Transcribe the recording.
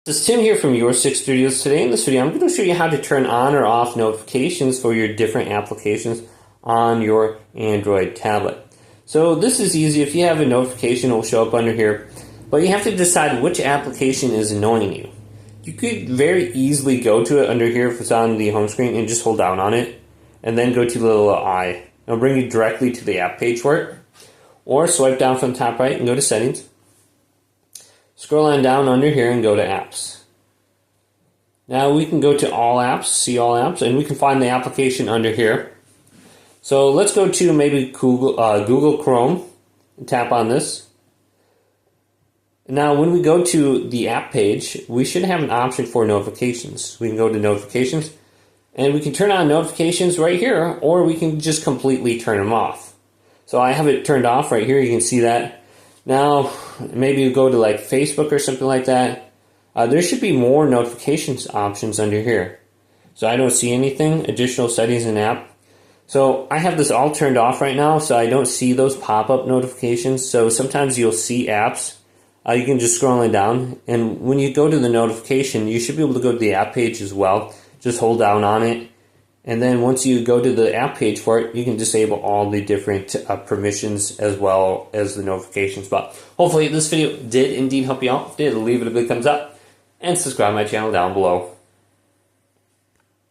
This is Tim here from YourSixGaming. Today in this video I'm going to show you how to turn on or off notifications for your different applications on your Android tablet. So this is easy. If you have a notification, it will show up under here, but you have to decide which application is annoying you. You could very easily go to it under here if it's on the home screen and just hold down on it and then go to the little eye. It'll bring you directly to the app page for it, or swipe down from the top right and go to settings. Scroll on down under here and go to apps. Now we can go to all apps, see all apps, and we can find the application under here. So let's go to maybe Google Chrome and tap on this. Now when we go to the app page, we should have an option for notifications. We can go to notifications and we can turn on notifications right here, or we can just completely turn them off. So I have it turned off right here, you can see that. Now, maybe you go to like Facebook or something like that. There should be more notifications options under here. So I don't see anything, additional settings in app. So I have this all turned off right now, so I don't see those pop-up notifications. So sometimes you'll see apps. You can just scroll down, and when you go to the notification, you should be able to go to the app page as well. Just hold down on it. And then once you go to the app page for it, you can disable all the different permissions as well as the notifications. But hopefully this video did indeed help you out. If it did, leave it a big thumbs up and subscribe to my channel down below.